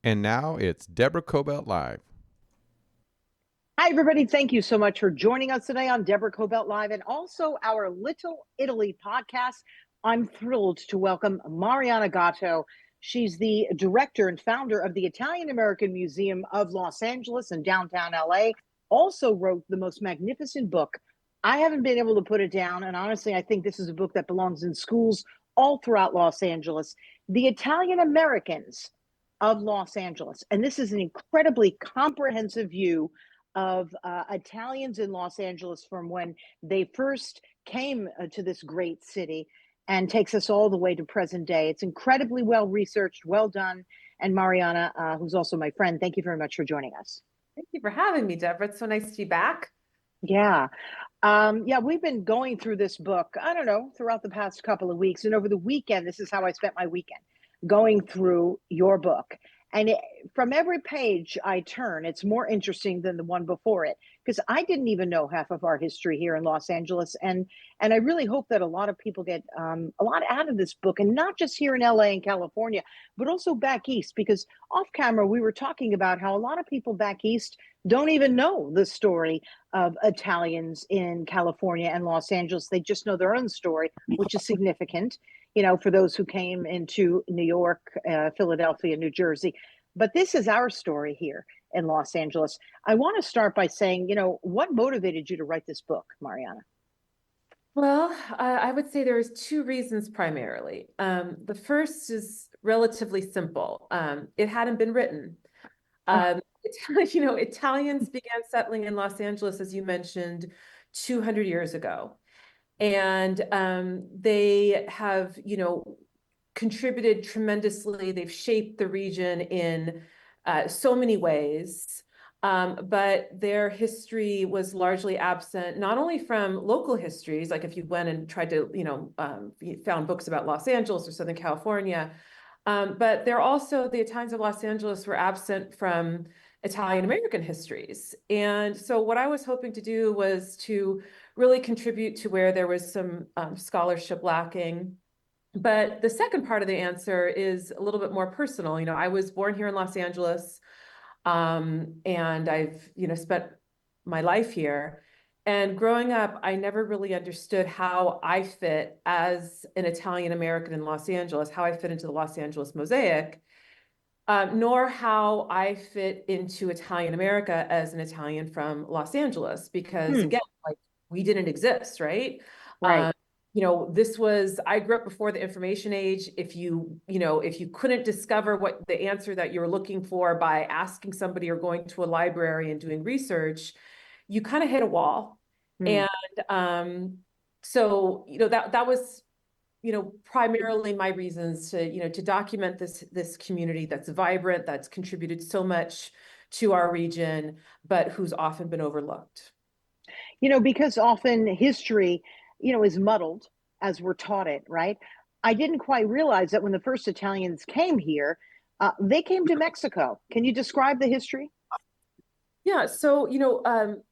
And now it's Deborah Cobelt Live. Hi, everybody. Thank you so much for joining us today on Deborah Cobelt Live and also our Little Italy podcast. I'm thrilled to welcome Marianna Gatto. She's the director and founder of the Italian American Museum of Los Angeles and downtown LA. Also wrote the most magnificent book. I haven't been able to put it down. And honestly, I think this is a book that belongs in schools all throughout Los Angeles. The Italian Americans of Los Angeles. And this is an incredibly comprehensive view of Italians in Los Angeles from when they first came to this great city and takes us all the way to present day. It's incredibly well researched, well done. And Marianna, who's also my friend, thank you very much for joining us. Thank you for having me, Deborah. It's so nice to be back. Yeah. Yeah, we've been going through this book, I don't know, throughout the past couple of weeks. And over the weekend, this is how I spent my weekend, going through your book. And from every page I turn, it's more interesting than the one before it, because I didn't even know half of our history here in Los Angeles. And I really hope that a lot of people get a lot out of this book, and not just here in LA and California, but also back east, because off camera, we were talking about how a lot of people back east don't even know the story of Italians in California and Los Angeles. They just know their own story, which is significant, you know, for those who came into New York, Philadelphia, New Jersey. But this is our story here in Los Angeles. I want to start by saying, you know, what motivated you to write this book, Marianna? Well, I would say there's two reasons primarily. The first is relatively simple. It hadn't been written. Italians began settling in Los Angeles, as you mentioned, 200 years ago. And they have, contributed tremendously. They've shaped the region in so many ways. But their history was largely absent, not only from local histories, like if you went and tried to, you found books about Los Angeles or Southern California, but they're also, the Italians of Los Angeles were absent from Italian American histories. And so what I was hoping to do was to really contribute to where there was some scholarship lacking. But the second part of the answer is a little bit more personal. I was born here in Los Angeles, and I've, spent my life here. And growing up, I never really understood how I fit as an Italian American in Los Angeles, how I fit into the Los Angeles mosaic, nor how I fit into Italian America as an Italian from Los Angeles, because again, like, we didn't exist, right? Right. I grew up before the information age. If you couldn't discover what the answer that you're looking for by asking somebody or going to a library and doing research, you kind of hit a wall. And so, that was, primarily my reasons to document this community that's vibrant, that's contributed so much to our region, but who's often been overlooked. Because often history, is muddled as we're taught it, right? I didn't quite realize that when the first Italians came here, they came to Mexico. Can you describe the history? Yeah, so,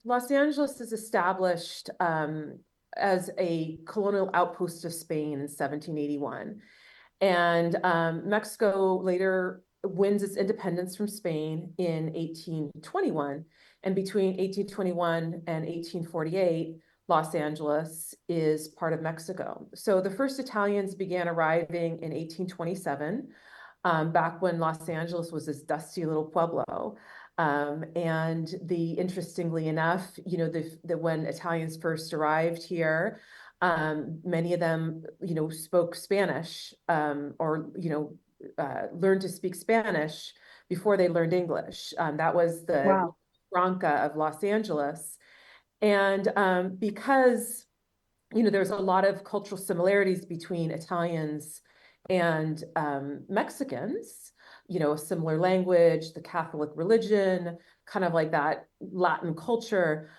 Los Angeles is established as a colonial outpost of Spain in 1781. And Mexico later wins its independence from Spain in 1821. And between 1821 and 1848, Los Angeles is part of Mexico. So the first Italians began arriving in 1827, back when Los Angeles was this dusty little pueblo. And interestingly enough, when Italians first arrived here, many of them, spoke Spanish, or, learned to speak Spanish before they learned English. That was the Wow. Franca of Los Angeles. And because, there's a lot of cultural similarities between Italians and Mexicans, a similar language, the Catholic religion, kind of like that Latin culture.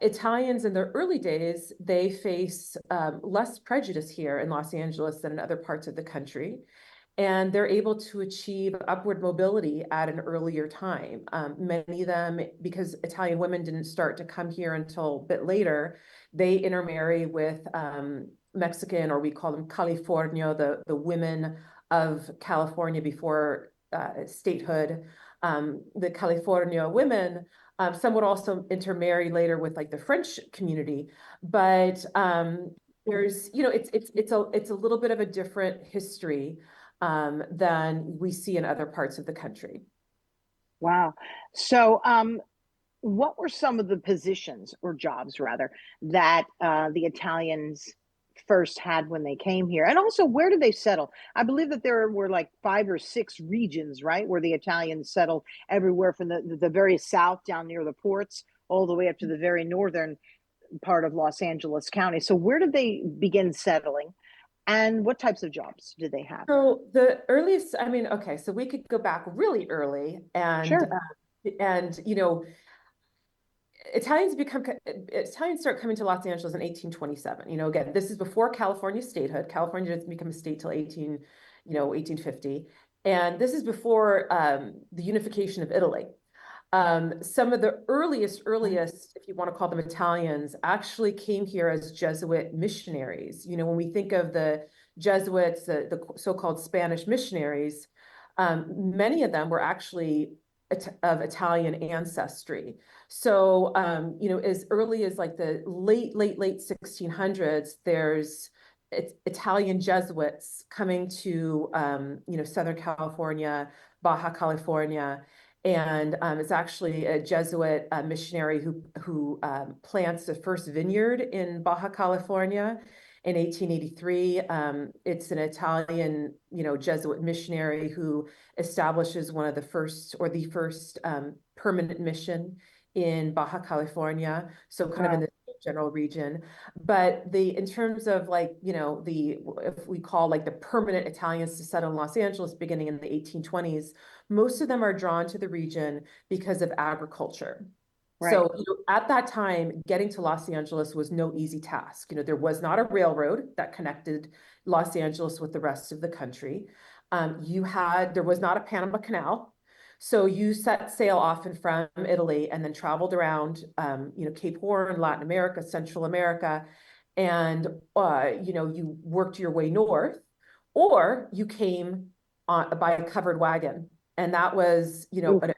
Italians in their early days, they face less prejudice here in Los Angeles than in other parts of the country. And they're able to achieve upward mobility at an earlier time. Many of them, because Italian women didn't start to come here until a bit later, they intermarry with Mexican, or we call them Californio, the women of California before statehood, the California women, some would also intermarry later with like the French community, but there's, it's a little bit of a different history than we see in other parts of the country. Wow. So, what were some of the positions or jobs rather that the Italians first had when they came here? And also, where did they settle? I believe that there were like 5 or 6 regions, right, where the Italians settled everywhere from the very south down near the ports all the way up to the very northern part of Los Angeles County. So, where did they begin settling? And what types of jobs did they have? So the earliest, I mean, okay, so we could go back really early Sure. and Italians start coming to Los Angeles in 1827. Again, this is before California statehood. California doesn't become a state till 1850. And this is before the unification of Italy. Some of the earliest, if you want to call them Italians, actually came here as Jesuit missionaries. When we think of the Jesuits, the so-called Spanish missionaries, many of them were actually of Italian ancestry. So, as early as like the late 1600s, there's Italian Jesuits coming to, Southern California, Baja California. And it's actually a Jesuit missionary who plants the first vineyard in Baja California in 1883. It's an Italian, Jesuit missionary who establishes one of the first or the first permanent mission in Baja California. So kind of in the general region. But in terms of like, if we call like the permanent Italians to settle in Los Angeles beginning in the 1820s, most of them are drawn to the region because of agriculture. Right. So at that time, getting to Los Angeles was no easy task. There was not a railroad that connected Los Angeles with the rest of the country. There was not a Panama Canal. So you set sail often from Italy and then traveled around, Cape Horn, Latin America, Central America, and, you worked your way north, or you came by a covered wagon. And that was, an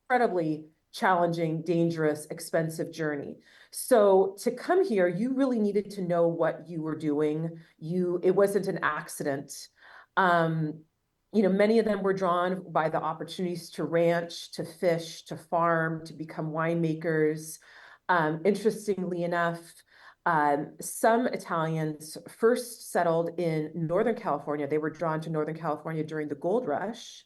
incredibly challenging, dangerous, expensive journey. So to come here, you really needed to know what you were doing. It wasn't an accident. Many of them were drawn by the opportunities to ranch, to fish, to farm, to become winemakers. Interestingly enough, some Italians first settled in Northern California. They were drawn to Northern California during the gold rush.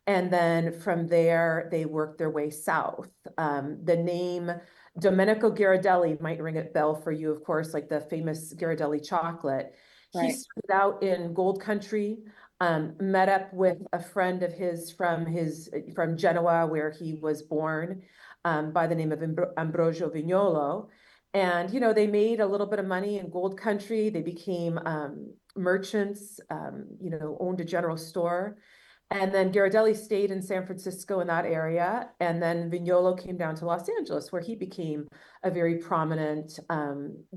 And then from there, they worked their way south. The name Domenico Ghirardelli might ring a bell for you, of course, like the famous Ghirardelli chocolate. He started out in gold country, met up with a friend of his from Genoa, where he was born, by the name of Ambrogio Vignolo. And, they made a little bit of money in gold country. They became merchants, owned a general store. And then Ghirardelli stayed in San Francisco in that area. And then Vignolo came down to Los Angeles, where he became a very prominent, owned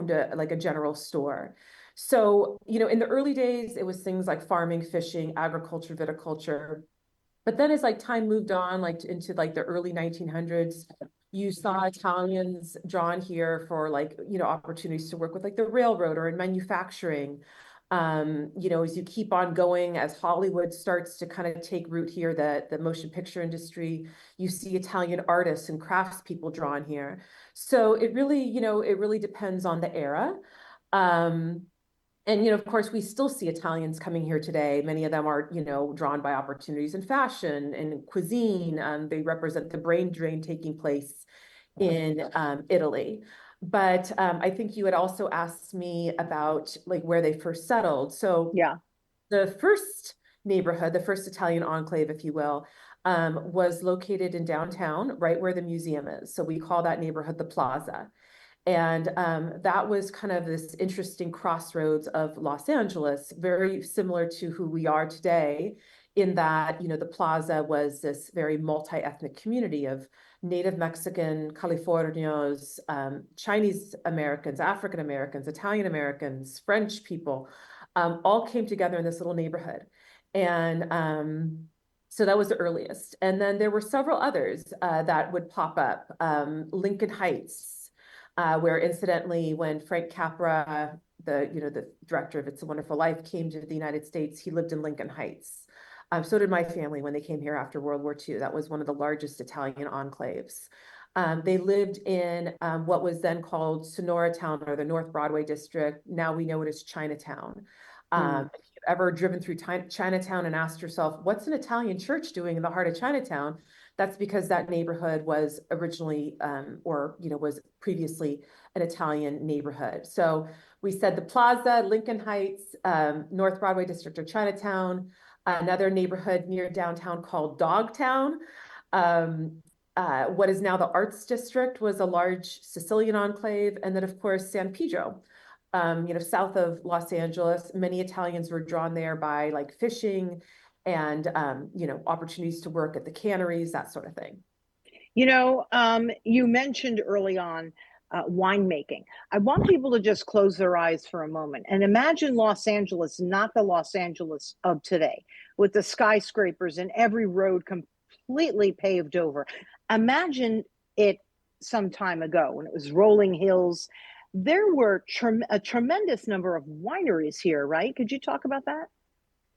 a general store. So, in the early days, it was things like farming, fishing, agriculture, viticulture. But then as like time moved on, like into like the early 1900s, you saw Italians drawn here for like, opportunities to work with like the railroad or in manufacturing. As you keep on going, as Hollywood starts to kind of take root here, the motion picture industry, you see Italian artists and craftspeople drawn here. So it really depends on the era. And, of course, we still see Italians coming here today. Many of them are, drawn by opportunities in fashion and cuisine. They represent the brain drain taking place in Italy. But I think you had also asked me about like where they first settled. So the first neighborhood, the first Italian enclave, if you will, was located in downtown, right where the museum is. So we call that neighborhood the Plaza. And that was kind of this interesting crossroads of Los Angeles, very similar to who we are today, in that, the Plaza was this very multi-ethnic community of Native Mexican, Californios, Chinese Americans, African Americans, Italian Americans, French people, all came together in this little neighborhood. And so that was the earliest. And then there were several others that would pop up. Lincoln Heights, where incidentally, when Frank Capra, the director of It's a Wonderful Life, came to the United States, he lived in Lincoln Heights. So did my family when they came here after World War II. That was one of the largest Italian enclaves. They lived in what was then called Sonora Town, or the North Broadway district. Now we know it as Chinatown. If you've ever driven through Chinatown and asked yourself, what's an Italian church doing in the heart of Chinatown? That's because that neighborhood was originally, was previously an Italian neighborhood. So we said the Plaza, Lincoln Heights, North Broadway district of Chinatown, another neighborhood near downtown called Dogtown. What is now the Arts District was a large Sicilian enclave. And then, of course, San Pedro, south of Los Angeles. Many Italians were drawn there by like fishing and, opportunities to work at the canneries, that sort of thing. You mentioned early on winemaking. I want people to just close their eyes for a moment and imagine Los Angeles, not the Los Angeles of today, with the skyscrapers and every road completely paved over. Imagine it some time ago when it was rolling hills. There were a tremendous number of wineries here, right? Could you talk about that?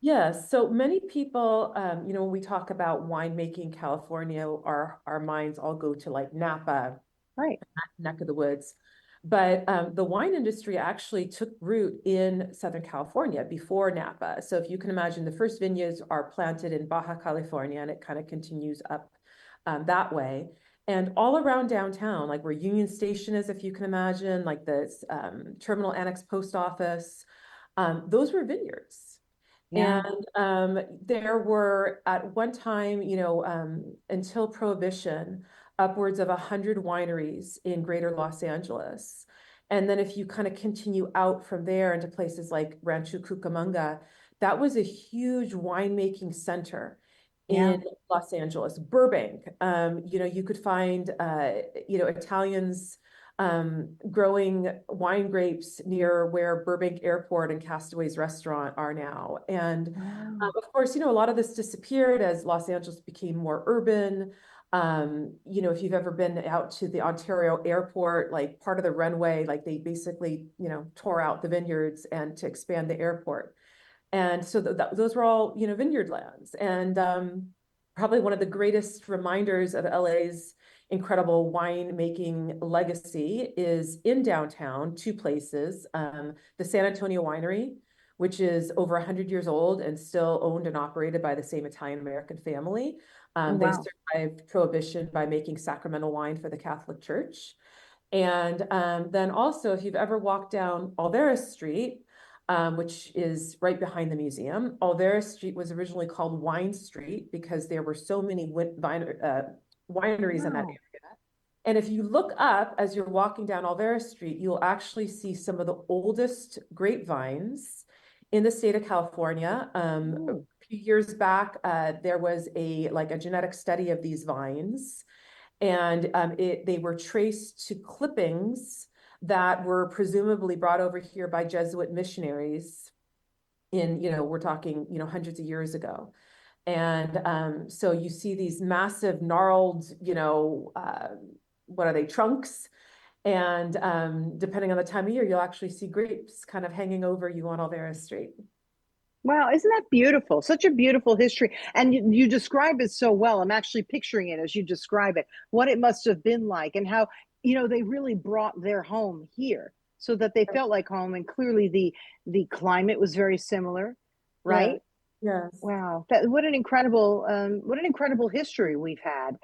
Yes, so many people, when we talk about winemaking California, our minds all go to like Napa, Right. neck of the woods. But the wine industry actually took root in Southern California before Napa. So if you can imagine, the first vineyards are planted in Baja California, and it kind of continues up that way. And all around downtown, like where Union Station is, if you can imagine, like the Terminal Annex Post Office, those were vineyards. Yeah. And there were at one time, until Prohibition, upwards of 100 wineries in greater Los Angeles. And then if you kind of continue out from there into places like Rancho Cucamonga, that was a huge winemaking center Yeah. in Los Angeles. Burbank, you could find, Italians growing wine grapes near where Burbank Airport and Castaways Restaurant are now. And Wow. of course, a lot of this disappeared as Los Angeles became more urban. If you've ever been out to the Ontario airport, like part of the runway, like they basically, tore out the vineyards and to expand the airport. And so those were all, vineyard lands. And probably one of the greatest reminders of LA's incredible winemaking legacy is in downtown, two places. The San Antonio Winery, which is over 100 years old and still owned and operated by the same Italian-American family. Oh, They wow. survived Prohibition by making sacramental wine for the Catholic Church. And then also, if you've ever walked down Alvarez Street, which is right behind the museum. Alvarez Street was originally called Wine Street because there were so many wineries in that Wow. area. And if you look up as you're walking down Alvarez Street, you'll actually see some of the oldest grapevines in the state of California. A few years back, there was a genetic study of these vines, and they were traced to clippings that were presumably brought over here by Jesuit missionaries in, we're talking, hundreds of years ago. And so you see these massive gnarled, what are they, trunks? And depending on the time of year, you'll actually see grapes kind of hanging over you on Alvarez Street. Wow, isn't that beautiful? Such a beautiful history. And you describe it so well. I'm actually picturing it as you describe it, what it must have been like, and how, they really brought their home here so that they felt like home. And clearly the climate was very similar, Yeah. right? Yes. Wow, what an incredible history we've had.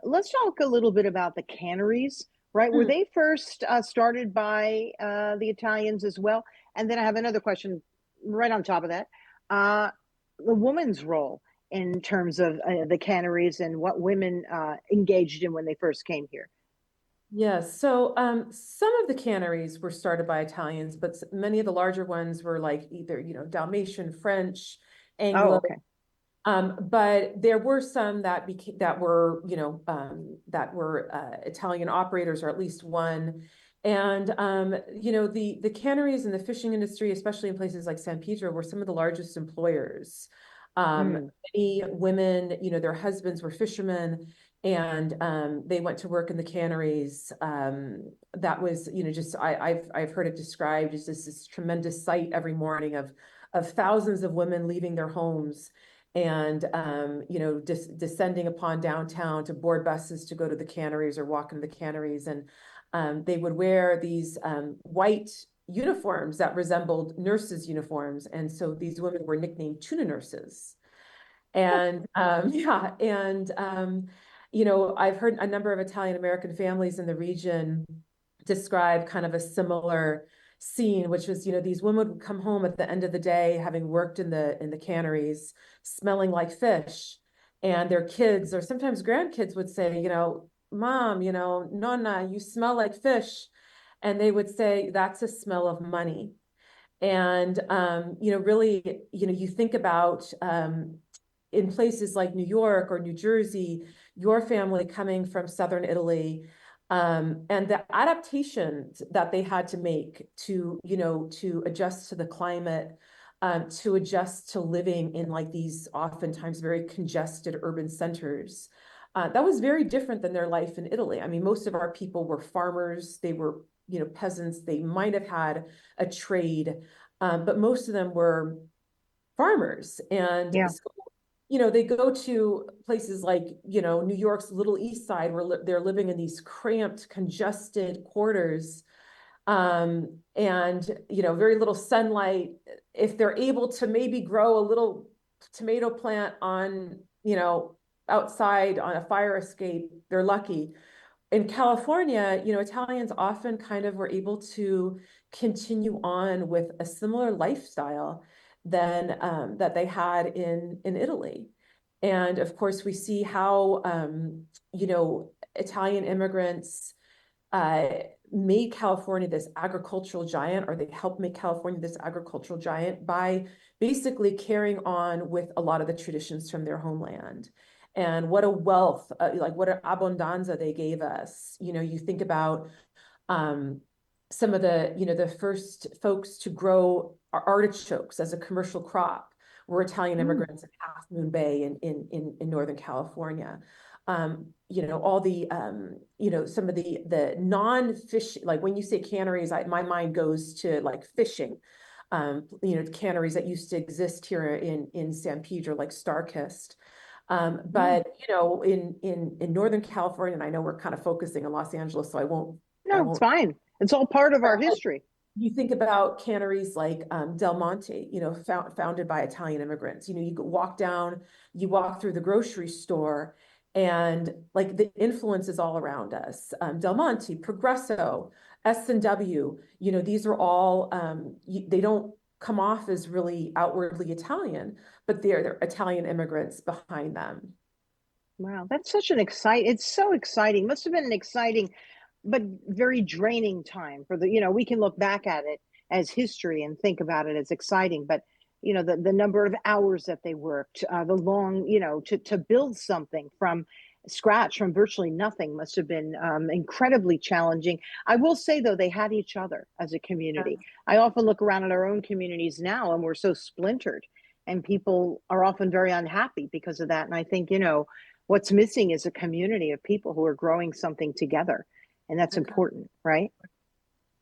Let's talk a little bit about the canneries, right? Were Hmm. they first started by the Italians as well? And then I have another question right on top of that. The woman's role in terms of the canneries and what women engaged in when they first came here. Yes. So some of the canneries were started by Italians, but many of the larger ones were like either, Dalmatian, French, Oh, Anglo. okay. But there were some that were, Italian operators, or at least one. And the canneries and the fishing industry, especially in places like San Pedro, were some of the largest employers Mm. Many women, their husbands were fishermen, and they went to work in the canneries. That was, just I've heard it described as this tremendous sight every morning of thousands of women leaving their homes and descending upon downtown to board buses to go to the canneries or walk into the canneries, and they would wear these white uniforms that resembled nurses' uniforms, and so these women were nicknamed tuna nurses. And yeah, and I've heard a number of Italian American families in the region describe kind of a similar scene, which was, these women would come home at the end of the day, having worked in the canneries, smelling like fish, and their kids or sometimes grandkids would say, Mom, Nonna, you smell like fish. And they would say, that's a smell of money. And, really, you think about in places like New York or New Jersey, your family coming from Southern Italy, and the adaptations that they had to make to adjust to the climate, to adjust to living in like these oftentimes very congested urban centers. That was very different than their life in Italy. I mean, most of our people were farmers. They were, peasants. They might have had a trade, but most of them were farmers. And Yeah. so, they go to places like, New York's Little East Side, where they're living in these cramped, congested quarters, and, very little sunlight. If they're able to maybe grow a little tomato plant on, outside on a fire escape, they're lucky. In California, Italians often kind of were able to continue on with a similar lifestyle than that they had in Italy. And of course, we see how Italian immigrants uh, made California this agricultural giant, or they helped make California this agricultural giant by basically carrying on with a lot of the traditions from their homeland. And what a wealth, like what an abundanza they gave us. You think about some of the first folks to grow artichokes as a commercial crop were Italian Mm. immigrants in Half Moon Bay in Northern California. All the some of the non-fish, like when you say canneries, my mind goes to like fishing. Canneries that used to exist here in San Pedro, like Starkist. Mm. But in Northern California, and I know we're kind of focusing on Los Angeles, so I No, it's won't. fine. It's all part of our history. You think about canneries like Del Monte, founded by Italian immigrants. You walk down, you walk through the grocery store, and like the influence is all around us. Del Monte, Progresso, S&W, these are all, they don't come off as really outwardly Italian, but they're Italian immigrants behind them. Wow, that's such an it's so exciting. Must have been an exciting but very draining time for we can look back at it as history and think about it as exciting, but the number of hours that they worked, the long, to build something from scratch, from virtually nothing, must have been incredibly challenging. I will say though, they had each other as a community. I often look around at our own communities now and we're so splintered, and people are often very unhappy because of that. And I think, what's missing is a community of people who are growing something together, and that's important, right?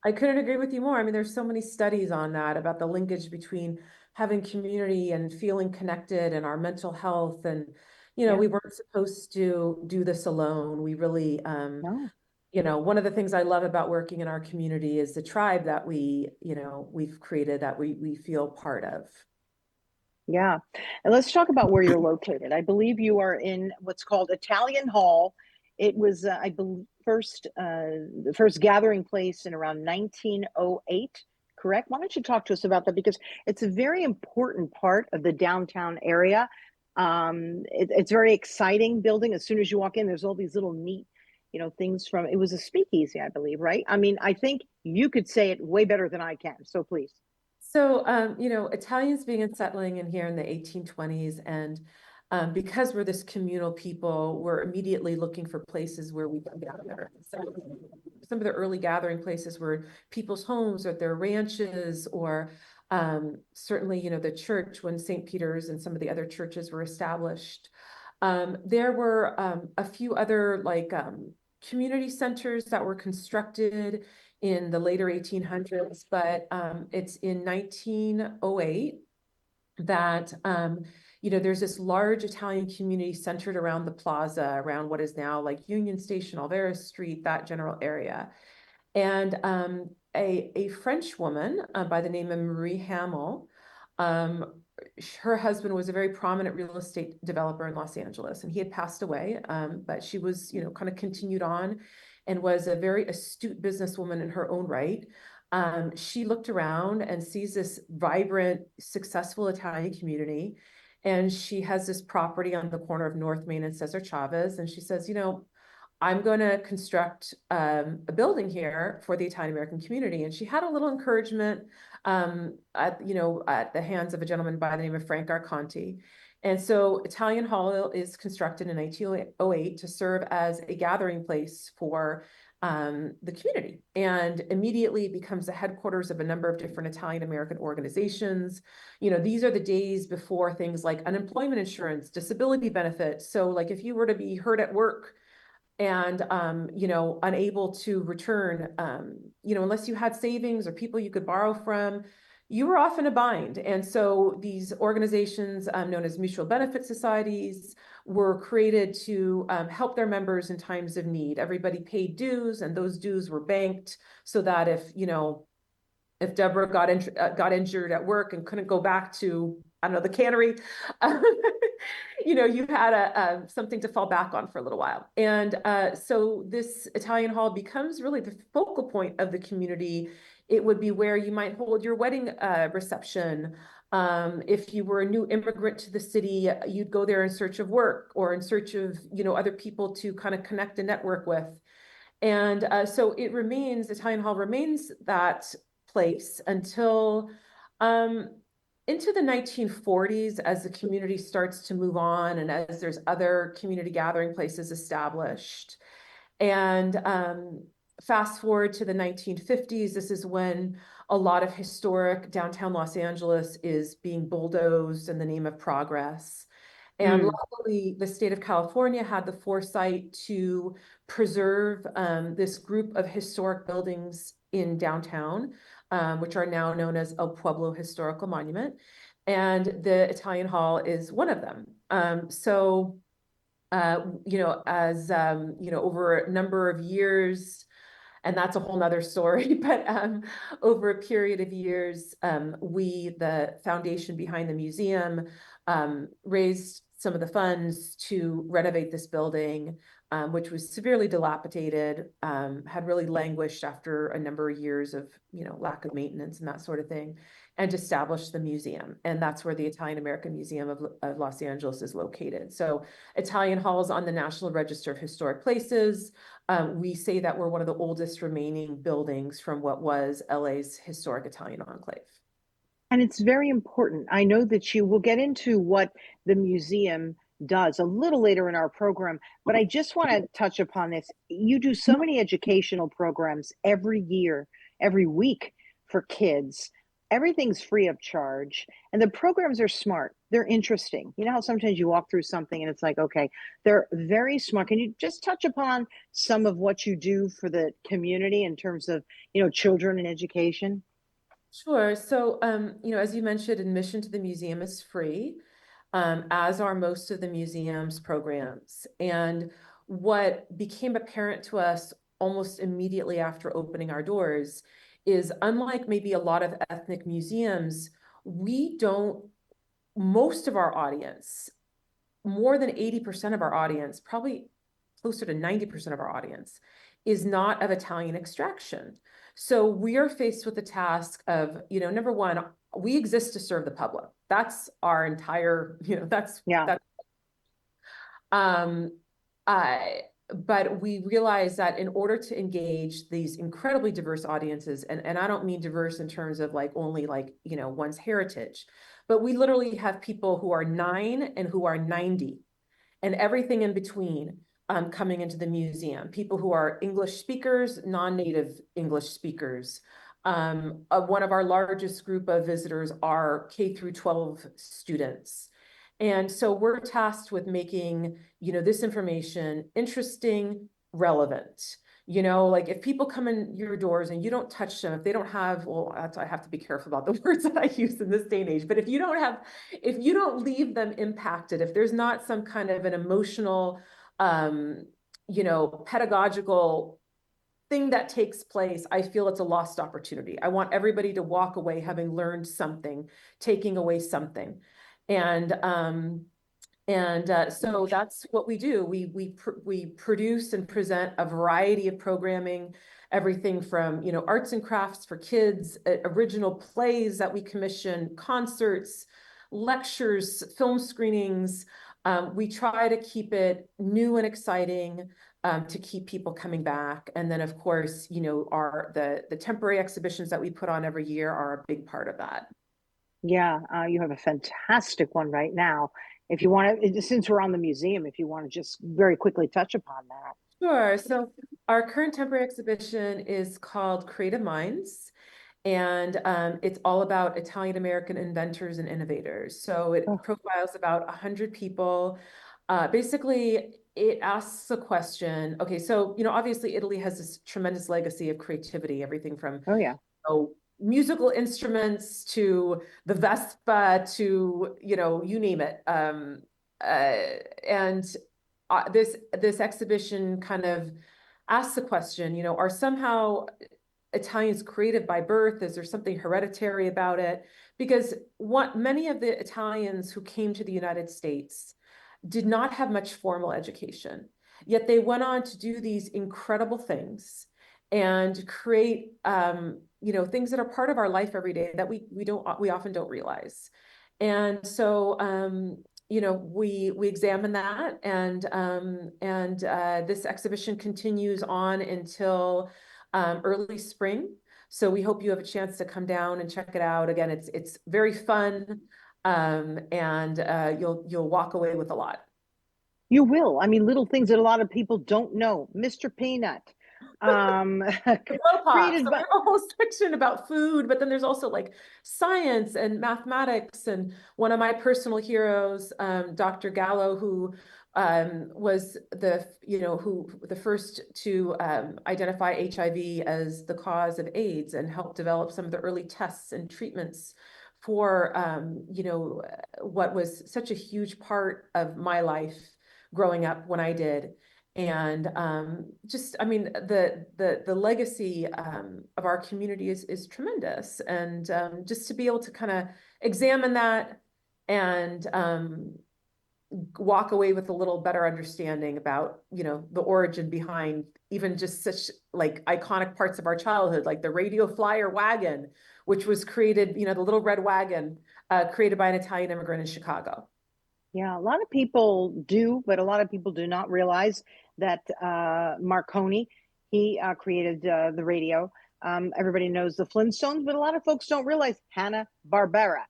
I couldn't agree with you more. I mean, there's so many studies on that about the linkage between having community and feeling connected and our mental health. And, Yeah. we weren't supposed to do this alone. We really, No. one of the things I love about working in our community is the tribe that we've created, that we feel part of. Yeah. And let's talk about where you're located. I believe you are in what's called Italian Hall. It was, I believe, the first gathering place in around 1908. Correct? Why don't you talk to us about that, because it's a very important part of the downtown area. It's very exciting building. As soon as you walk in, there's all these little neat, things from. It was a speakeasy, I believe, right? I mean, I think you could say it way better than I can. So please. So, Italians being and settling in here in the 1820s, and because we're this communal people, we're immediately looking for places where we can gather. So some of the early gathering places were people's homes or their ranches, or Certainly, you know, the church, when St. Peter's and some of the other churches were established. There were a few other community centers that were constructed in the later 1800s, but it's in 1908 that you know, there's this large Italian community centered around the plaza, around what is now like Union Station, Alvarez Street, that general area. And a French woman by the name of Marie Hamel, her husband was a very prominent real estate developer in Los Angeles, and he had passed away, but she was, you know, kind of continued on and was a very astute businesswoman in her own right. She looked around and sees this vibrant, successful Italian community, and she has this property on the corner of North Main and Cesar Chavez, and she says, you know, I'm going to construct a building here for the Italian American community. And she had a little encouragement at the hands of a gentleman by the name of Frank Arconti. And so Italian Hall is constructed in 1908 to serve as a gathering place for the community, and immediately becomes the headquarters of a number of different Italian American organizations. You know, these are the days before things like unemployment insurance, disability benefits. So like if you were to be hurt at work and you know, unable to return, you know, unless you had savings or people you could borrow from, you were often a bind. And so these organizations, known as mutual benefit societies, were created to help their members in times of need. Everybody paid dues, and those dues were banked so that if, you know, if Deborah got injured at work and couldn't go back to, I don't know, the cannery, you know, you had something to fall back on for a little while. And so this Italian Hall becomes really the focal point of the community. It would be where you might hold your wedding reception. If you were a new immigrant to the city, you'd go there in search of work or in search of, you know, other people to kind of connect and network with. And so Italian Hall remains that place until into the 1940s, as the community starts to move on and as there's other community gathering places established. And fast forward to the 1950s, this is when a lot of historic downtown Los Angeles is being bulldozed in the name of progress. And luckily, the state of California had the foresight to preserve this group of historic buildings in downtown, which are now known as El Pueblo Historical Monument. And the Italian Hall is one of them. You know, as, you know, over a number of years, and that's a whole nother story, but over a period of years, the foundation behind the museum, raised some of the funds to renovate this building, which was severely dilapidated, had really languished after a number of years of, you know, lack of maintenance and that sort of thing, and establish the museum. And that's where the Italian American Museum of Los Angeles is located. So Italian Hall is on the National Register of Historic Places. We say that we're one of the oldest remaining buildings from what was LA's historic Italian enclave. And it's very important. I know that you will get into what the museum does a little later in our program, but I just want to touch upon this. You do so many educational programs every year, every week for kids. Everything's free of charge, and the programs are smart. They're interesting. You know how sometimes you walk through something and it's like, okay, they're very smart. Can you just touch upon some of what you do for the community in terms of, you know, children and education? Sure. So, you know, as you mentioned, admission to the museum is free, as are most of the museum's programs. And what became apparent to us almost immediately after opening our doors is, unlike maybe a lot of ethnic museums, most of our audience, more than 80% of our audience, probably closer to 90% of our audience, is not of Italian extraction. So we are faced with the task of, you know, number one, we exist to serve the public. That's our entire, you know, but we realize that in order to engage these incredibly diverse audiences, and I don't mean diverse in terms of like only like, you know, one's heritage, but we literally have people who are 9 and who are 90 and everything in between, coming into the museum, people who are English speakers, non-native English speakers, One of our largest group of visitors are K through 12 students. And so we're tasked with making, this information interesting, relevant. Like if people come in your doors and you don't touch them, if they don't have, well, I have to be careful about the words that I use in this day and age, but if you don't leave them impacted, if there's not some kind of an emotional, pedagogical thing that takes place, I feel it's a lost opportunity. I want everybody to walk away having learned something, taking away something. So that's what we do. We produce and present a variety of programming, everything from, arts and crafts for kids, original plays that we commission, concerts, lectures, film screenings. We try to keep it new and exciting, to keep people coming back. And then of course, the temporary exhibitions that we put on every year are a big part of that. Yeah, you have a fantastic one right now. If you want to, since we're on the museum, if you want to just very quickly touch upon that. Sure. So our current temporary exhibition is called Creative Minds, and it's all about Italian American inventors and innovators. So it Oh, profiles about 100 people. Basically, it asks a question. Okay, so obviously Italy has this tremendous legacy of creativity, everything from oh yeah. musical instruments to the Vespa to you name it. And this exhibition kind of asks the question, are somehow Italians creative by birth? Is there something hereditary about it? Because many of the Italians who came to the United States did not have much formal education, yet they went on to do these incredible things and create, things that are part of our life every day that we often don't realize. And so, we examine that, and this exhibition continues on until early spring. So we hope you have a chance to come down and check it out. Again, it's very fun, and you'll walk away with a lot. You will. I mean, little things that a lot of people don't know. Mr. Peanut, um, Glow Pop. created So we by, have a whole section about food, but then there's also like science and mathematics. And one of my personal heroes, Dr. Gallo, who was the first to identify HIV as the cause of AIDS and help develop some of the early tests and treatments for what was such a huge part of my life growing up when I did. And I mean, the legacy of our community is tremendous. And just to be able to kind of examine that and walk away with a little better understanding about, the origin behind even just such like iconic parts of our childhood, like the radio flyer wagon, which was created, the little red wagon, created by an Italian immigrant in Chicago. yeah, a lot of people do, but a lot of people do not realize that Marconi, he created the radio. Everybody knows the Flintstones, but a lot of folks don't realize Hanna-Barbera,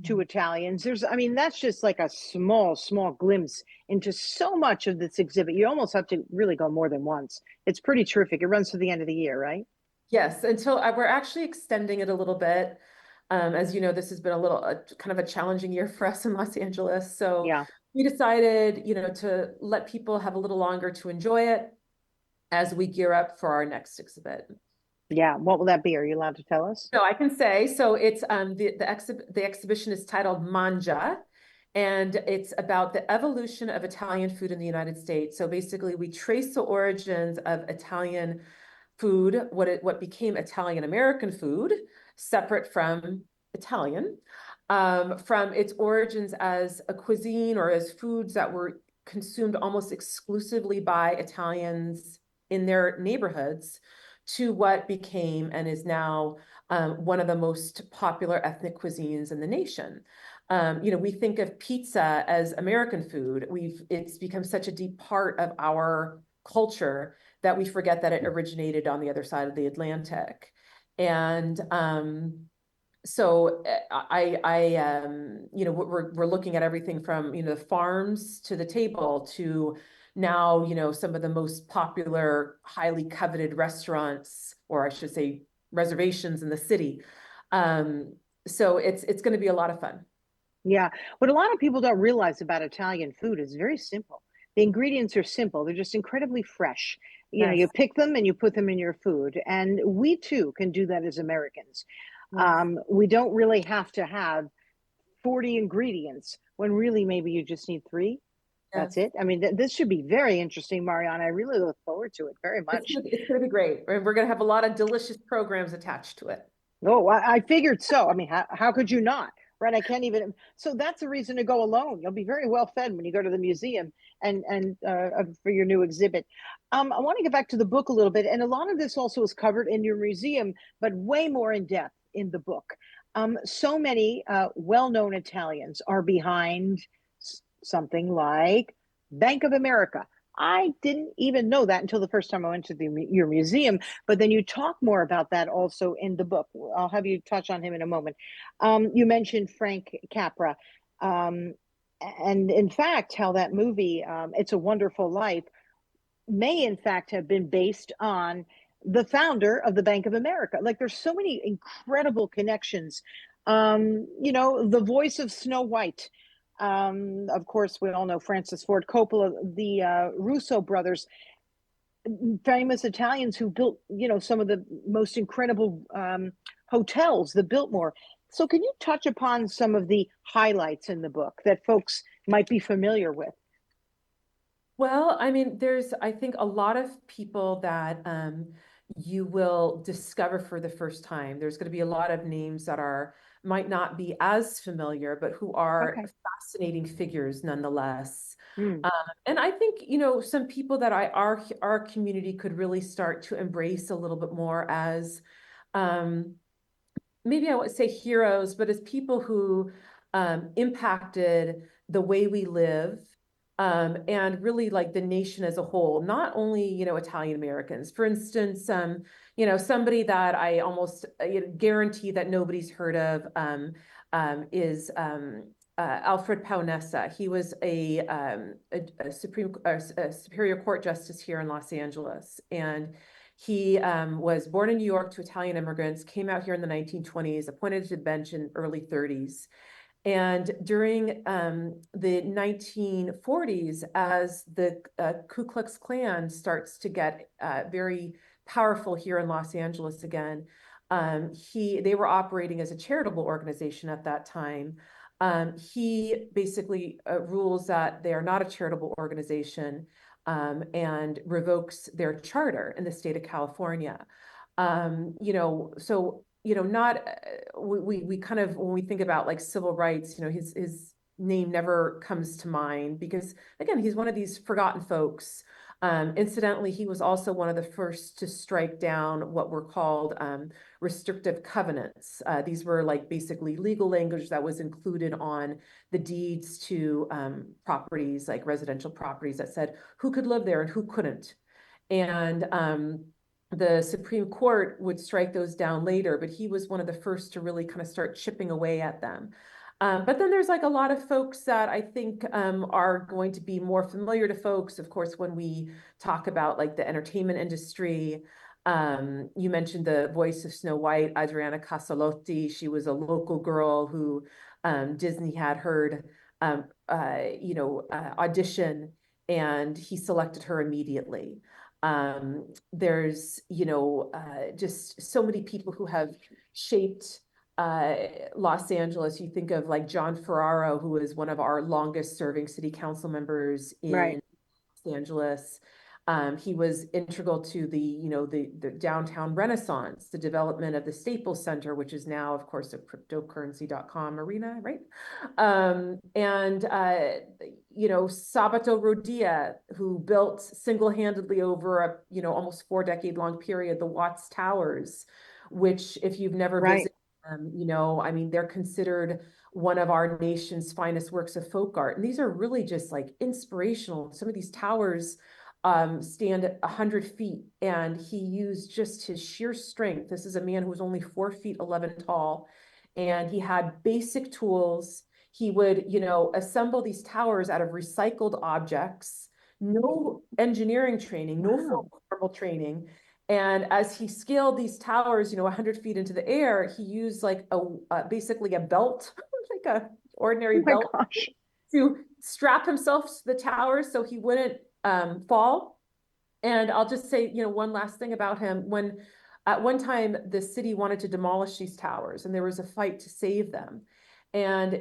two Italians. I mean, that's just like a small glimpse into so much of this exhibit. You almost have to really go more than once. It's pretty terrific. It runs to the end of the year, right? Yes, until we're actually extending it a little bit. As you know, this has been kind of a challenging year for us in Los Angeles. So Yeah. we decided, to let people have a little longer to enjoy it as we gear up for our next exhibit. Yeah. What will that be? Are you allowed to tell us? So I can say, so it's the exhibition is titled Mangia, and it's about the evolution of Italian food in the United States. So basically, we trace the origins of Italian food, what became Italian American food, separate from Italian, from its origins as a cuisine or as foods that were consumed almost exclusively by Italians in their neighborhoods, to what became and is now one of the most popular ethnic cuisines in the nation. We think of pizza as American food. It's become such a deep part of our culture that we forget that it originated on the other side of the Atlantic. And so we're looking at everything from, the farms to the table to now, some of the most popular, highly coveted restaurants, or I should say, reservations in the city. So it's going to be a lot of fun. Yeah. What a lot of people don't realize about Italian food is very simple. The ingredients are simple. They're just incredibly fresh. You know, you Yes, pick them and you put them in your food. And we too can do that as Americans. yes, We don't really have to have 40 ingredients when really maybe you just need three. That's yes. it. I mean, this should be very interesting, Mariana. I really look forward to it very much. It's going to be great. We're going to have a lot of delicious programs attached to it. Oh, I figured so. I mean, how could you not? Right? I can't even. So that's a reason to go alone. You'll be very well fed when you go to the museum and for your new exhibit. I want to get back to the book a little bit, and a lot of this also is covered in your museum, but way more in depth in the book. So many well-known Italians are behind something like Bank of America. I didn't even know that until the first time I went to your museum. But then you talk more about that also in the book. I'll have you touch on him in a moment. You mentioned Frank Capra. And in fact, how that movie, It's a Wonderful Life, may in fact have been based on the founder of the Bank of America. Like there's so many incredible connections. You know, the voice of Snow White. Of course, we all know Francis Ford Coppola, the Russo brothers, famous Italians who built, you know, some of the most incredible hotels, the Biltmore. So, can you touch upon some of the highlights in the book that folks might be familiar with? Well, I mean, there's, I think, a lot of people that you will discover for the first time. There's going to be a lot of names that might not be as familiar, but who are Okay. fascinating figures nonetheless. Mm. Um, and I think, some people that our community could really start to embrace a little bit more as um, maybe I would say heroes, but as people who impacted the way we live, and really like the nation as a whole, not only, Italian Americans. For instance, somebody that I almost guarantee that nobody's heard of is Alfred Paonessa. He was a Superior Court justice here in Los Angeles, and he was born in New York to Italian immigrants, came out here in the 1920s, appointed to the bench in early 30s. And during the 1940s, as the Ku Klux Klan starts to get very powerful here in Los Angeles again, they were operating as a charitable organization at that time. He basically rules that they are not a charitable organization, and revokes their charter in the state of California. So not we kind of, when we think about like civil rights, his name never comes to mind because again, he's one of these forgotten folks. Incidentally, he was also one of the first to strike down what were called restrictive covenants. These were like basically legal language that was included on the deeds to properties, like residential properties, that said who could live there and who couldn't. And the Supreme Court would strike those down later, but he was one of the first to really kind of start chipping away at them. But then there's like a lot of folks that I think are going to be more familiar to folks, of course, when we talk about like the entertainment industry. You mentioned the voice of Snow White, Adriana Casalotti. She was a local girl who Disney had heard audition, and he selected her immediately. There's, just so many people who have shaped Los Angeles. You think of like John Ferraro, who is one of our longest serving city council members Right. in Los Angeles. He was integral to the downtown renaissance, the development of the Staples Center, which is now, of course, a cryptocurrency.com arena, right? And Sabato Rodia, who built single-handedly over a almost 4-decade-long period the Watts Towers, which, if you've never Right. visited I mean, they're considered one of our nation's finest works of folk art. And these are really just like inspirational. Some of these towers stand at 100 feet, and he used just his sheer strength. This is a man who was only 4 feet 11 tall, and he had basic tools. He would, assemble these towers out of recycled objects, no engineering training, no Wow. formal training. And as he scaled these towers, 100 feet into the air, he used like basically a belt, like a ordinary Oh my belt, gosh. to strap himself to the towers so he wouldn't fall. And I'll just say, one last thing about him. When at one time the city wanted to demolish these towers, and there was a fight to save them. And,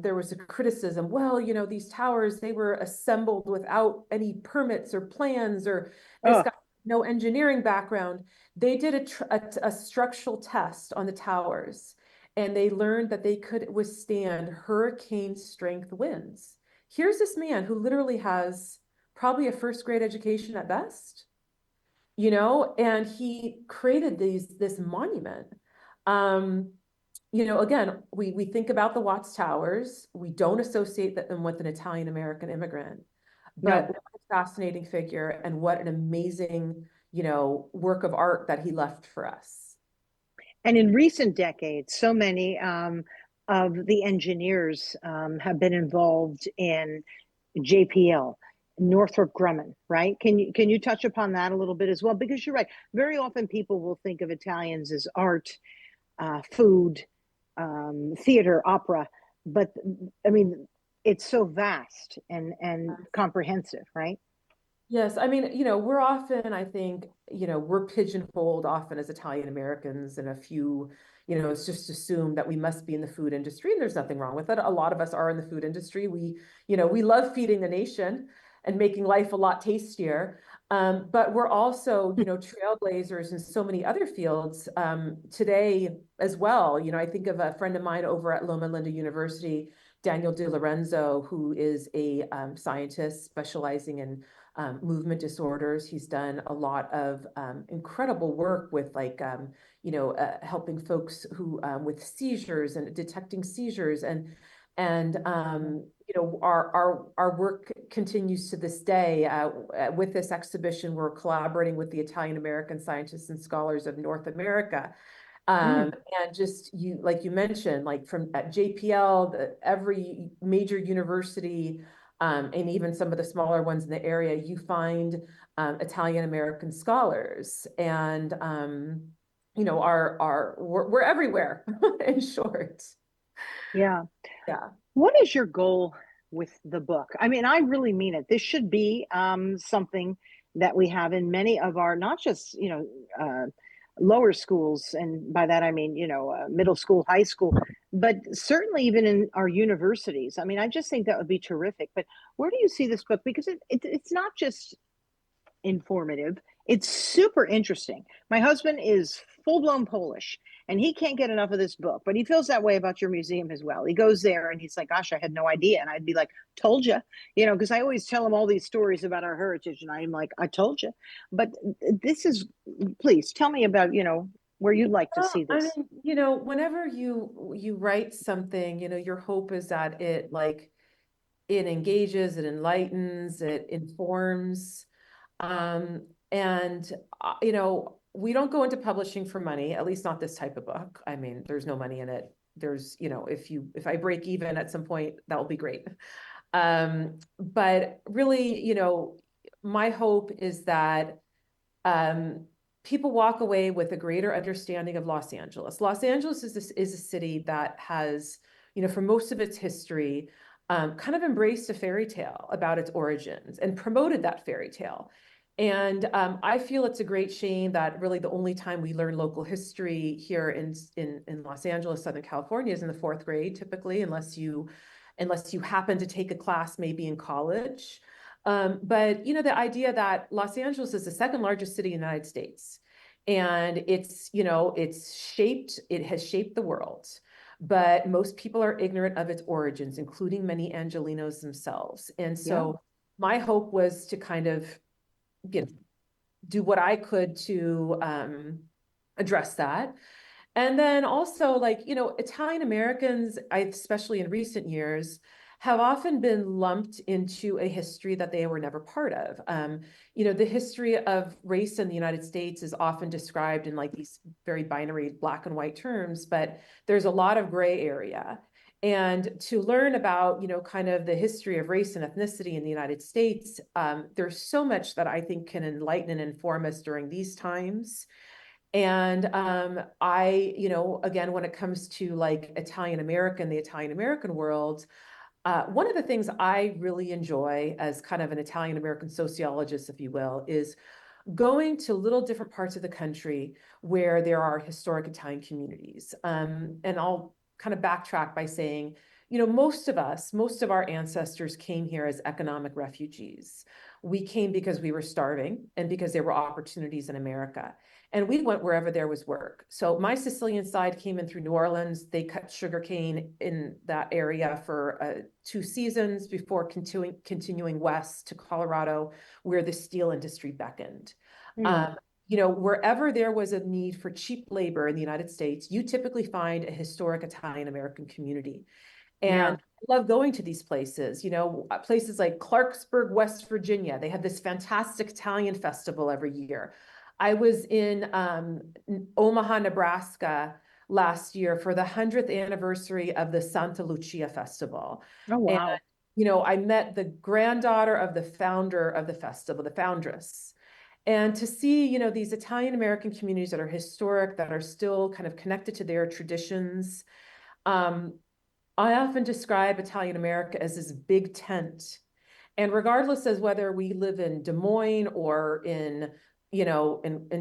there was a criticism. Well, these towers, they were assembled without any permits or plans, or this Oh, guy, no engineering background. They did a structural test on the towers, and they learned that they could withstand hurricane strength winds. Here's this man who literally has probably a first grade education at best, and he created this monument. Um, again, we think about the Watts Towers, we don't associate them with an Italian American immigrant, but no. what a fascinating figure, and what an amazing, work of art that he left for us. And in recent decades, so many of the engineers have been involved in JPL, Northrop Grumman, right? Can you touch upon that a little bit as well? Because you're right. Very often people will think of Italians as art, food, theater, opera, but I mean, it's so vast and comprehensive, right? Yes, I mean, we're often, I think, we're pigeonholed often as Italian Americans, and a few, it's just assumed that we must be in the food industry, and there's nothing wrong with it. A lot of us are in the food industry. We love feeding the nation and making life a lot tastier. But we're also, trailblazers in so many other fields today as well. I think of a friend of mine over at Loma Linda University, Daniel De Lorenzo, who is a scientist specializing in movement disorders. He's done a lot of incredible work with helping folks who with seizures and detecting seizures, and our work continues to this day. With this exhibition, we're collaborating with the Italian American Scientists and Scholars of North America. Mm, And just like you mentioned, like from at JPL, every major university, and even some of the smaller ones in the area, you find Italian American scholars, and we're everywhere, in short. yeah. Yeah. What is your goal with the book? I mean, I really mean it. This should be something that we have in many of our, not just, lower schools. And by that, I mean, middle school, high school, but certainly even in our universities. I mean, I just think that would be terrific. But where do you see this book? Because it's not just informative. It's super interesting. My husband is full blown Polish and he can't get enough of this book, but he feels that way about your museum as well. He goes there and he's like, gosh, I had no idea. And I'd be like, told you, because I always tell him all these stories about our heritage. And I'm like, I told you. But this is, please tell me about, where you'd like to Well, see I this. mean, whenever you write something, your hope is that it engages, it enlightens, it informs. And we don't go into publishing for money, at least not this type of book. I mean, there's no money in it. There's, if I break even at some point, that will be great. But really, my hope is that people walk away with a greater understanding of Los Angeles. Los Angeles is a city that has, for most of its history, kind of embraced a fairy tale about its origins and promoted that fairy tale. And I feel it's a great shame that really the only time we learn local history here in Los Angeles, Southern California, is in the fourth grade, typically, unless you happen to take a class maybe in college. But the idea that Los Angeles is the second largest city in the United States, and it has shaped the world, but most people are ignorant of its origins, including many Angelenos themselves. And Yeah. so my hope was to kind of do what I could to address that. And then also, Italian Americans, especially in recent years, have often been lumped into a history that they were never part of. The history of race in the United States is often described in these very binary black and white terms, but there's a lot of gray area. And to learn about, kind of the history of race and ethnicity in the United States, there's so much that I think can enlighten and inform us during these times. And again, when it comes to like Italian American, the Italian American world, one of the things I really enjoy as kind of an Italian American sociologist, if you will, is going to little different parts of the country where there are historic Italian communities. And I'll kind of backtrack by saying, most of our ancestors came here as economic refugees. We came because we were starving and because there were opportunities in America. And we went wherever there was work. So my Sicilian side came in through New Orleans. They cut sugarcane in that area for 2 seasons before continuing west to Colorado, where the steel industry beckoned. Mm. Wherever there was a need for cheap labor in the United States, you typically find a historic Italian American community. Yeah. And I love going to these places, places like Clarksburg, West Virginia. They have this fantastic Italian festival every year. I was in Omaha, Nebraska last year for the 100th anniversary of the Santa Lucia Festival. Oh, And, wow. I met the granddaughter of the founder of the festival, the foundress. And to see, these Italian American communities that are historic, that are still kind of connected to their traditions. I often describe Italian America as this big tent. And regardless of whether we live in Des Moines or in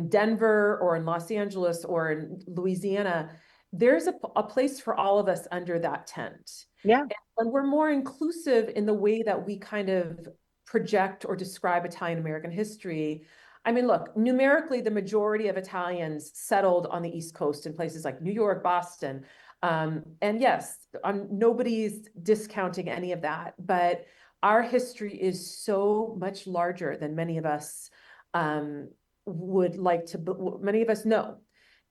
Denver or in Los Angeles or in Louisiana, there's a place for all of us under that tent. Yeah. And we're more inclusive in the way that we kind of project or describe Italian American history. I mean, look, numerically, the majority of Italians settled on the East Coast in places like New York, Boston. And yes, nobody's discounting any of that, but our history is so much larger than many of us would like to, many of us know.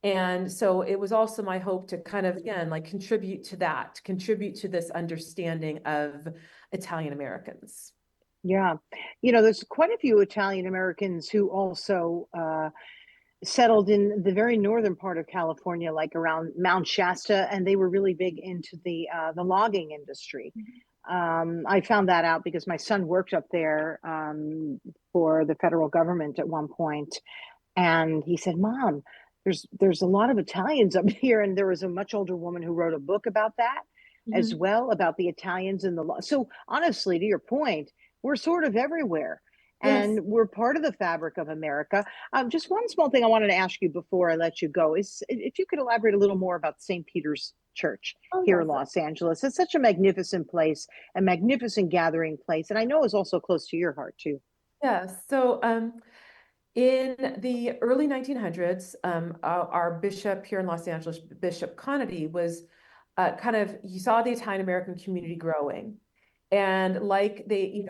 And so it was also my hope to kind of, again, like contribute to this understanding of Italian Americans. Yeah. There's quite a few Italian Americans who also settled in the very northern part of California, like around Mount Shasta, and they were really big into the logging industry. I found that out because my son worked up there for the federal government at one point, and he said, "Mom, there's a lot of Italians up here," and there was a much older woman who wrote a book about that as Mhm. well, about the Italians and the law. So honestly, to your point, we're sort of everywhere. Yes. And we're part of the fabric of America. Just one small thing I wanted to ask you before I let you go is if you could elaborate a little more about St. Peter's Church Oh, here in yes. Los Angeles. It's such a magnificent place, a magnificent gathering place, and I know it's also close to your heart too. Yes. So, in the early 1900s, our bishop here in Los Angeles, Bishop Conity, was you saw the Italian American community growing. And like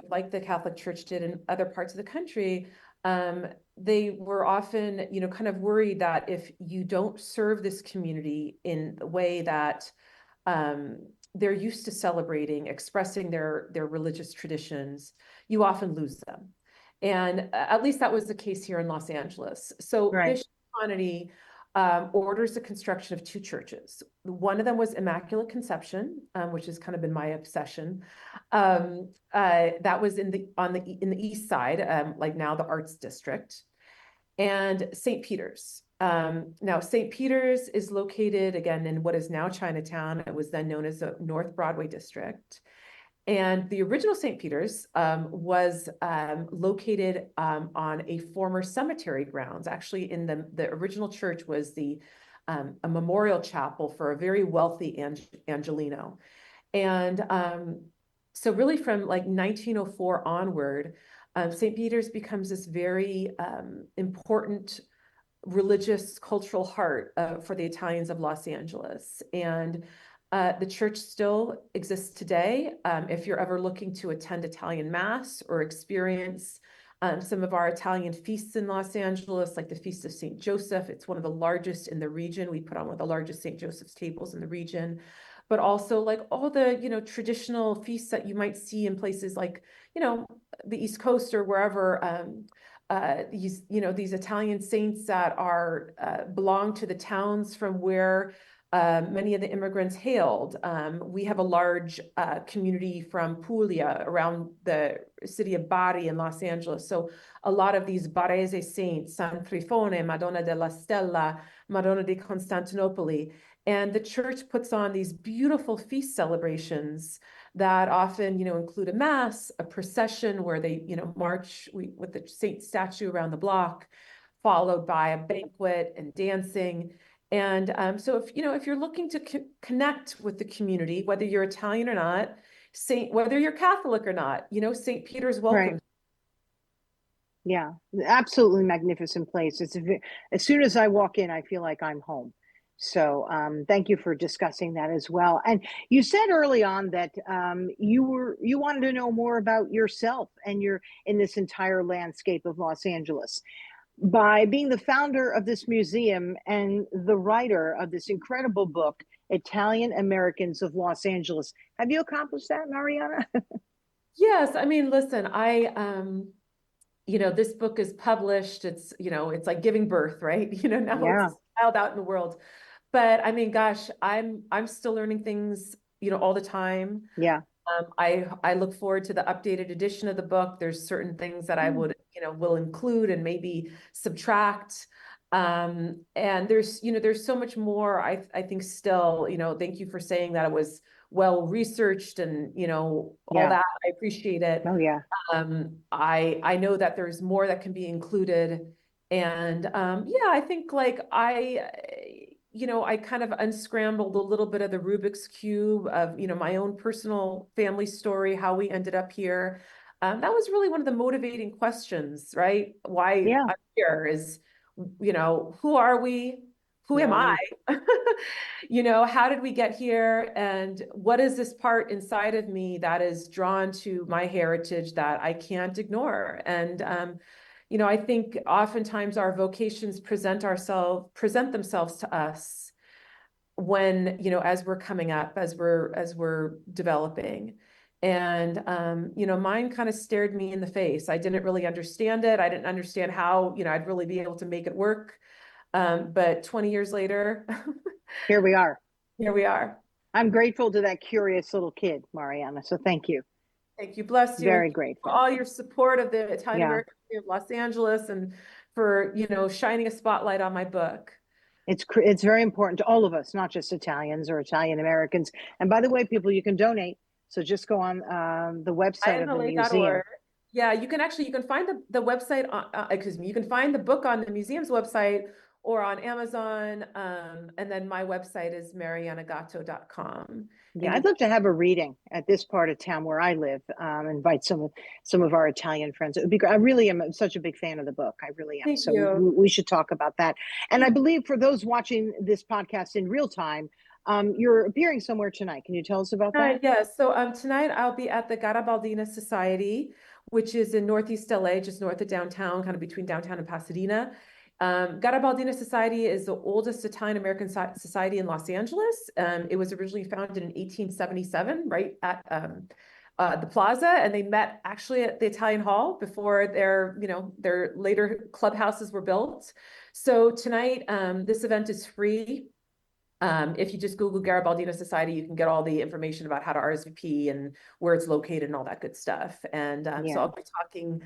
like the Catholic Church did in other parts of the country, they were often, kind of worried that if you don't serve this community in the way that they're used to celebrating, expressing their religious traditions, you often lose them. And at least that was the case here in Los Angeles. So Right. Bishop Conity orders the construction of 2 churches. One of them was Immaculate Conception, which has kind of been my obsession. That was in the east side, like now the Arts District, and St. Peter's. Now, St. Peter's is located again in what is now Chinatown. It was then known as the North Broadway District. And the original St. Peter's was located on a former cemetery grounds. Actually, in the original church was a memorial chapel for a very wealthy Angelino. And so really from like 1904 onward, St. Peter's becomes this very important religious cultural heart for the Italians of Los Angeles. And the church still exists today. If you're ever looking to attend Italian Mass or experience some of our Italian feasts in Los Angeles, like the Feast of St. Joseph, it's one of the largest in the region. We put on one of the largest St. Joseph's tables in the region, but also like all the, traditional feasts that you might see in places like, the East Coast or wherever, these Italian saints that are belong to the towns from where Many of the immigrants hailed. We have a large community from Puglia around the city of Bari in Los Angeles. So a lot of these Barese saints, San Trifone, Madonna della Stella, Madonna di Costantinopoli. And the church puts on these beautiful feast celebrations that often, include a mass, a procession where they, march with the saint statue around the block, followed by a banquet and dancing. And so if you're looking to connect with the community, whether you're Italian or not, whether you're Catholic or not, St. Peter's welcome. Right. Yeah, absolutely magnificent place. As soon as I walk in, I feel like I'm home. So thank you for discussing that as well. And you said early on that you wanted to know more about yourself and you're in this entire landscape of Los Angeles. By being the founder of this museum and the writer of this incredible book, Italian Americans of Los Angeles. Have you accomplished that, Marianna? Yes, I mean, listen, this book is published. It's, it's like giving birth, right? Now Yeah. it's a child out in the world. But I mean, gosh, I'm still learning things, all the time. Yeah. I look forward to the updated edition of the book. There's certain things that I would, will include and maybe subtract. And there's so much more, I think still, thank you for saying that it was well researched and, all that. I appreciate it. Oh, yeah. I know that there's more that can be included. And I think like I kind of unscrambled a little bit of the Rubik's Cube of, my own personal family story, how we ended up here. That was really one of the motivating questions, right? Why I'm here is, who are we? Who am I? How did we get here? And what is this part inside of me that is drawn to my heritage that I can't ignore? And, I think oftentimes our vocations present themselves to us when, as we're coming up, as we're developing. And, mine kind of stared me in the face. I didn't really understand it. I didn't understand how, I'd really be able to make it work. But 20 years later, here we are. Here we are. I'm grateful to that curious little kid, Marianna. So thank you. Thank you. Bless you. Very grateful. For all your support of the Italian American of Los Angeles and for, shining a spotlight on my book. It's very important to all of us, not just Italians or Italian Americans. And by the way, people, you can donate. So just go on the website of the museum. Yeah, you can find the website, you can find the book on the museum's website or on Amazon. And then my website is mariannagatto.com. Yeah, I'd love to have a reading at this part of town where I live. Invite some of our Italian friends. It would be great. I really am such a big fan of the book. I really am. Thank you. We should talk about that. And I believe for those watching this podcast in real time, you're appearing somewhere tonight. Can you tell us about that? Yes. So tonight I'll be at the Garibaldina Society, which is in Northeast LA, just north of downtown, kind of between downtown and Pasadena. Garibaldina Society is the oldest Italian American society in Los Angeles. It was originally founded in 1877, right at the plaza, and they met actually at the Italian Hall before their later clubhouses were built. So tonight, this event is free. If you just Google Garibaldina Society, you can get all the information about how to RSVP and where it's located and all that good stuff. And so I'll be talking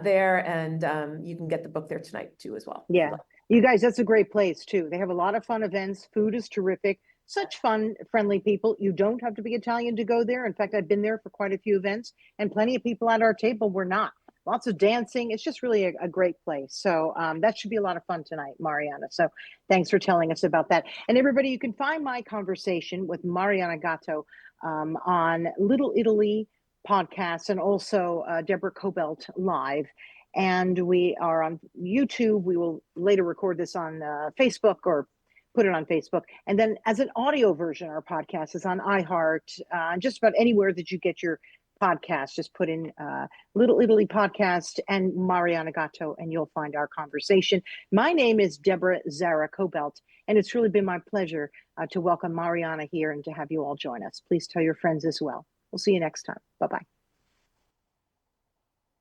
there, and you can get the book there tonight too as well. Yeah, you guys, that's a great place too. They have a lot of fun events. Food is terrific. Such fun, friendly people. You don't have to be Italian to go there. In fact, I've been there for quite a few events, and plenty of people at our table were not. Lots of dancing. It's just really a great place. So that should be a lot of fun tonight, Marianna. So thanks for telling us about that. And everybody, you can find my conversation with Marianna Gatto on Little Italy podcast and also Deborah Cobelt Live. And we are on YouTube. We will later record this on Facebook or put it on Facebook. And then as an audio version, our podcast is on iHeart, just about anywhere that you get your podcast. Just put in Little Italy podcast and Marianna Gatto, and you'll find our conversation. My name is Deborah Zara Cobelt, and it's really been my pleasure to welcome Marianna here and to have you all join us. Please tell your friends as well. We'll see you next time. Bye-bye.